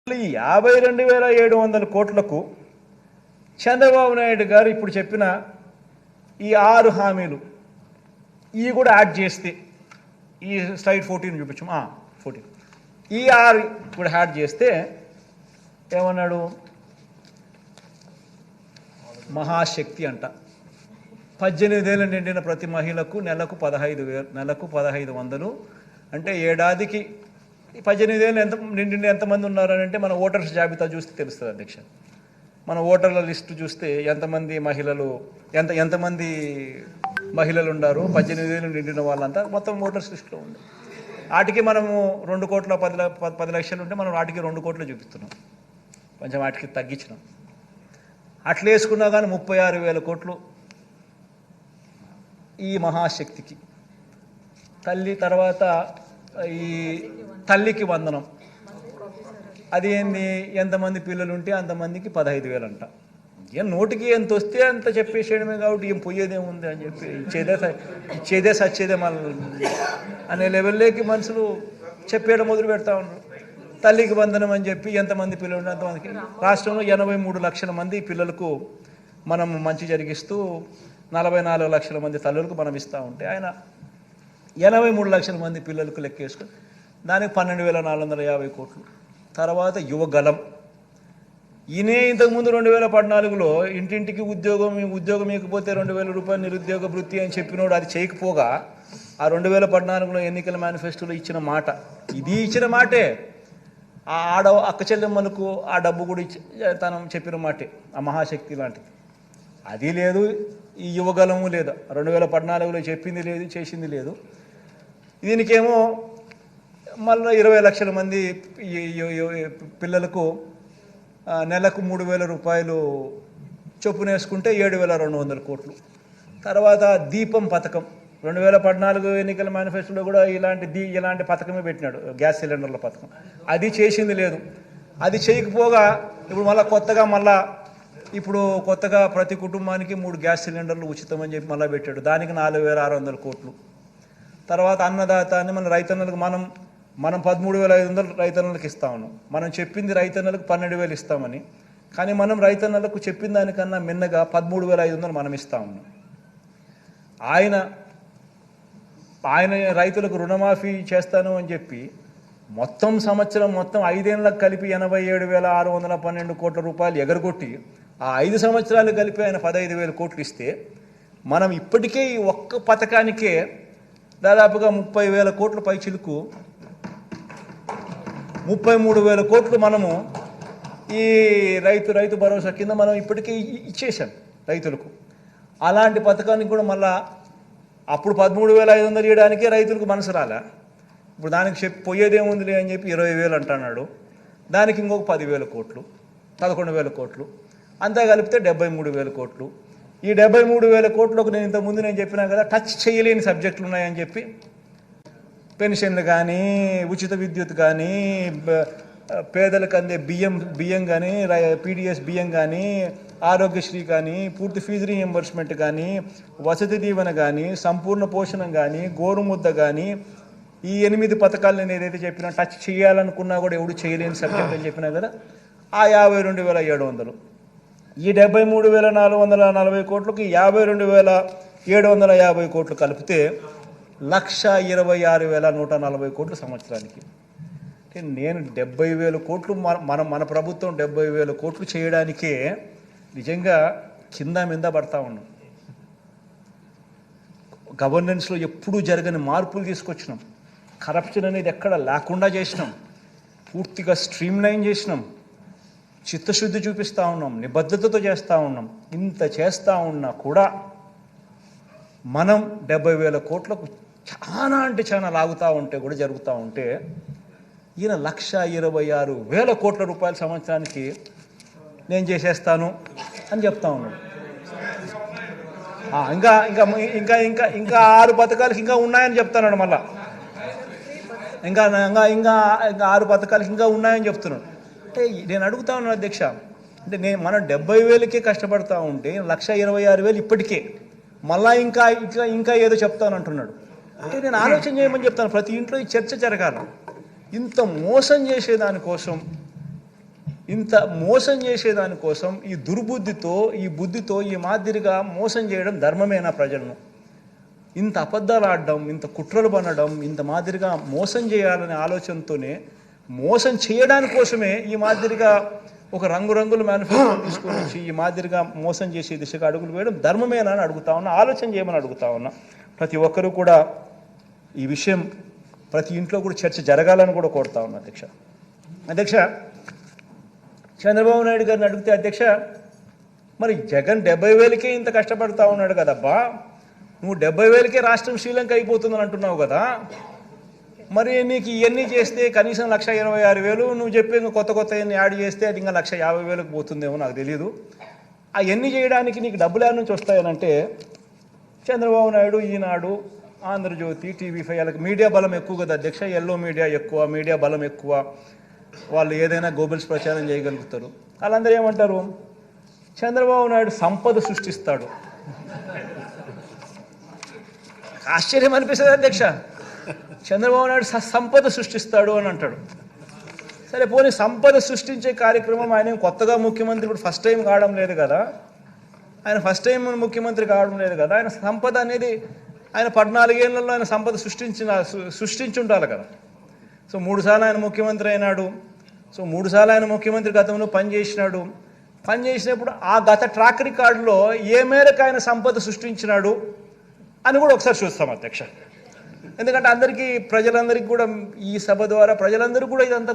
52,700 కోట్లకు చంద్రబాబు నాయుడు గారు ఇప్పుడు చెప్పిన ఈ 6 హామీలు ఇవి కూడా యాడ్ చేస్తే ఈ స్లైడ్ 14 చూపించు 14 ఈ 6 కూడా యాడ్ చేస్తే ఏమన్నాడు మహాశక్తి అంట 18 ఏళ్ళు నిండిన ప్రతి మహిళకు నెలకు 1500 అంటే ఏడాదికి 18 ఏళ్ళు నిండిన ఎంతమంది ఉన్నారని అంటే మన ఓటర్స్ జాబితా చూస్తే తెలుస్తుంది అధ్యక్ష. మన ఓటర్ల లిస్టు చూస్తే ఎంతమంది మహిళలు ఉన్నారు 18 ఏళ్ళు నిండిన వాళ్ళంతా మొత్తం ఓటర్స్ లిస్టులో ఉంది. వాటికి మనము 2,10 లక్షలు ఉంటే మనం వాటికి 2 కోట్లు చూపిస్తున్నాం, కొంచెం వాటికి తగ్గించినాం. అట్లా వేసుకున్నా కానీ 36,000 కోట్లు ఈ మహాశక్తికి. తల్లి తర్వాత ఈ తల్లికి వందనం, అది ఏంది ఎంతమంది పిల్లలు ఉంటే అంతమందికి 15,000 అంట. ఏం నోటికి ఎంత వస్తే అంత చెప్పేసేయడమే కాబట్టి ఏం పోయేదేముంది అని చెప్పి ఇచ్చేదే సచ్చేదే మళ్ళీ అనే లెవెల్లోకి మనుషులు చెప్పేయడం మొదలు పెడతా ఉన్నారు. తల్లికి వందనం అని చెప్పి ఎంతమంది పిల్లలు ఉంటే అంతమందికి. రాష్ట్రంలో 83 లక్షల మంది పిల్లలకు మనం మంచి జరిగిస్తూ 44 లక్షల మంది తల్లులకు మనం ఇస్తూ ఉంటే ఆయన 83 లక్షల మంది పిల్లలకు లెక్కేసుకుని దానికి 12,450 కోట్లు. తర్వాత యువగలం ఈయనే ఇంతకుముందు 2014లో ఇంటింటికి ఉద్యోగం ఇకపోతే 2,000 రూపాయలు నిరుద్యోగ వృత్తి అని చెప్పినోడు అది చేయకపోగా ఆ 2014లో ఎన్నికల మేనిఫెస్టోలో ఇచ్చిన మాట, ఇది ఇచ్చిన మాటే. అక్క చెల్లెమ్మలకు ఆ డబ్బు కూడా తను చెప్పిన మాటే, ఆ మహాశక్తి లాంటిది. అది లేదు, ఈ యువగలము లేదు. 2014లో చెప్పింది లేదు, చేసింది లేదు. దీనికేమో మళ్ళీ 20 లక్షల మంది పిల్లలకు నెలకు 3,000 రూపాయలు చొప్పున వేసుకుంటే 7,200 కోట్లు. తర్వాత దీపం పథకం 2014 ఎన్నికల మేనిఫెస్టోలో కూడా ఇలాంటి పథకమే పెట్టినాడు, గ్యాస్ సిలిండర్ల పథకం. అది చేసింది లేదు. అది చేయకపోగా ఇప్పుడు కొత్తగా ప్రతి కుటుంబానికి 3 గ్యాస్ సిలిండర్లు ఉచితమని చెప్పి మళ్ళీ పెట్టాడు, దానికి 4,600 కోట్లు. తర్వాత అన్నదాత అని మన రైతన్నలకు మనం 13,500 రైతన్నలకు ఇస్తా ఉన్నాం. మనం చెప్పింది రైతన్నలకు 12,000 ఇస్తామని, కానీ మనం రైతన్నలకు చెప్పిన దానికన్నా మిన్నగా 13,500 మనం ఇస్తా ఉన్నాం. ఆయన రైతులకు రుణమాఫీ చేస్తాను అని చెప్పి మొత్తం 5 ఏళ్ళకు కలిపి 87,612 కోట్ల రూపాయలు ఎగరగొట్టి ఆ 5 సంవత్సరాలు కలిపి ఆయన 15,000 కోట్లు ఇస్తే మనం ఇప్పటికే ఈ ఒక్క పథకానికే దాదాపుగా 30,000 కోట్ల పై చిలుకు 33,000 కోట్లు మనము ఈ రైతు భరోసా కింద మనం ఇప్పటికే ఇచ్చేసాం రైతులకు. అలాంటి పథకానికి కూడా మళ్ళా అప్పుడు 13,500 ఇవ్వడానికే రైతులకు మనసు రాలే. ఇప్పుడు దానికి పోయేదేముందిలే అని చెప్పి 20,000 అంటున్నాడు. దానికి ఇంకొక 10,000 కోట్లు, 11,000 కోట్లు, అంతా కలిపితే 73,000 కోట్లు. ఈ 73,000 కోట్లకు నేను ఇంతకుముందు చెప్పినా కదా, టచ్ చేయలేని సబ్జెక్టులు ఉన్నాయని చెప్పి పెన్షన్లు కానీ, ఉచిత విద్యుత్ కానీ, పేదలకు అందే బియ్యం కానీ, పీడిఎస్ బియ్యం కానీ, ఆరోగ్యశ్రీ కానీ, పూర్తి ఫీజు రీఎంబర్స్మెంట్ కానీ, వసతి దీవెన కానీ, సంపూర్ణ పోషణం కానీ, గోరుముద్ద కానీ, ఈ 8 పథకాలు నేను ఏదైతే చెప్పినా టచ్ చేయాలనుకున్నా కూడా ఎవడు చేయలేని సబ్జెక్ట్ అని చెప్పినా కదా, ఆ 52,700. ఈ 73,440 కోట్లకి 52,750 కోట్లు కలిపితే 1,26,140 సంవత్సరానికి. అంటే నేను 70,000 కోట్లు మన ప్రభుత్వం 70,000 కోట్లు చేయడానికే నిజంగా కింద మీద పడతా ఉన్నాం. గవర్నెన్స్లో ఎప్పుడూ జరగని మార్పులు తీసుకొచ్చినాం. కరప్షన్ అనేది ఎక్కడ లేకుండా చేసినాం, పూర్తిగా స్ట్రీమ్లైన్ చేసినాం, చిత్తశుద్ధి చూపిస్తూ ఉన్నాం, నిబద్ధతతో చేస్తూ ఉన్నాం. ఇంత చేస్తూ ఉన్నా కూడా మనం 70,000 కోట్లకు చాలా లాగుతూ ఉంటే కూడా జరుగుతూ ఉంటే ఈయన 1,26,000 కోట్ల రూపాయల సంవత్సరానికి నేను చేసేస్తాను అని చెప్తా ఉన్నాడు. ఇంకా ఇంకా ఇంకా ఇంకా ఇంకా 6 పథకాలకి ఇంకా ఉన్నాయని చెప్తున్నాడు. మళ్ళా ఇంకా ఇంకా ఇంకా ఇంకా 6 పథకాలకి ఇంకా ఉన్నాయని చెప్తున్నాడు. అంటే నేను అడుగుతా ఉన్నాను అధ్యక్ష, అంటే మనం 70,000కే కష్టపడతా ఉంటే 1,26,000 ఇప్పటికే మళ్ళా ఇంకా ఏదో చెప్తానంటున్నాడు. అంటే నేను ఆలోచన చేయమని చెప్తాను. ప్రతి ఇంట్లో ఈ చర్చ జరగాలి. ఇంత మోసం చేసేదానికోసం ఇంత మోసం చేసేదానికోసం ఈ దుర్బుద్ధితో ఈ బుద్ధితో ఈ మాదిరిగా మోసం చేయడం ధర్మమేనా ప్రజలను? ఇంత అబద్ధాలు ఆడడం, ఇంత కుట్రలు పనడం, ఇంత మాదిరిగా మోసం చేయాలనే ఆలోచనతోనే మోసం చేయడానికి కోసమే ఈ మాదిరిగా ఒక రంగురంగుల మేనిఫెస్టో తీసుకొని వచ్చి ఈ మాదిరిగా మోసం చేసే దిశగా అడుగులు వేయడం ధర్మమేనా అని అడుగుతా ఉన్నా, ఆలోచన చేయమని అడుగుతా ఉన్నా. ప్రతి ఒక్కరూ కూడా ఈ విషయం ప్రతి ఇంట్లో కూడా చర్చ జరగాలని కూడా కోరుతా ఉన్నా. అధ్యక్ష చంద్రబాబు నాయుడు గారిని అడిగితే, అధ్యక్ష మరి జగన్ 70,000కే ఇంత కష్టపడతా ఉన్నాడు కదబ్బా, నువ్వు 70,000కే రాష్ట్రం శ్రీలంక అయిపోతుందని అంటున్నావు కదా, మరి నీకు ఇవన్నీ చేస్తే కనీసం 1,26,000 నువ్వు చెప్పి ఇంకా కొత్త ఇవన్నీ యాడ్ చేస్తే అది ఇంకా 1,50,000కు పోతుందేమో నాకు తెలియదు. అవన్నీ చేయడానికి నీకు డబ్బులు యాడ్ నుంచి వస్తాయనంటే చంద్రబాబు నాయుడు, ఈనాడు, ఆంధ్రజ్యోతి, TV5 వాళ్ళకి మీడియా బలం ఎక్కువ కదా అధ్యక్ష, ఎల్లో మీడియా ఎక్కువ, మీడియా బలం ఎక్కువ, వాళ్ళు ఏదైనా గోబెల్స్ ప్రచారం చేయగలుగుతారు. వాళ్ళందరూ ఏమంటారు, చంద్రబాబు నాయుడు సంపద సృష్టిస్తాడు. ఆశ్చర్యం అనిపిస్తుంది అధ్యక్ష, చంద్రబాబు నాయుడు సంపద సృష్టిస్తాడు అని అంటాడు. సరే పోనీ సంపద సృష్టించే కార్యక్రమం ఆయన కొత్తగా ముఖ్యమంత్రి ఇప్పుడు ఫస్ట్ టైం కావడం లేదు కదా, ఆయన ఫస్ట్ టైం ముఖ్యమంత్రి కావడం లేదు కదా, ఆయన సంపద అనేది ఆయన 14 ఏళ్లలో ఆయన సంపద సృష్టించుండాలి కదా. సో 3 సార్లు ఆయన ముఖ్యమంత్రి అయినాడు. సో 3 సార్లు ఆయన ముఖ్యమంత్రి గతంలో పనిచేసినాడు. పనిచేసినప్పుడు ఆ గత ట్రాక్ రికార్డులో ఏ మేరకు ఆయన సంపద సృష్టించినాడు అని కూడా ఒకసారి చూస్తాం అధ్యక్ష. ఎందుకంటే అందరికీ, ప్రజలందరికీ కూడా ఈ సభ ద్వారా ప్రజలందరూ కూడా ఇదంతా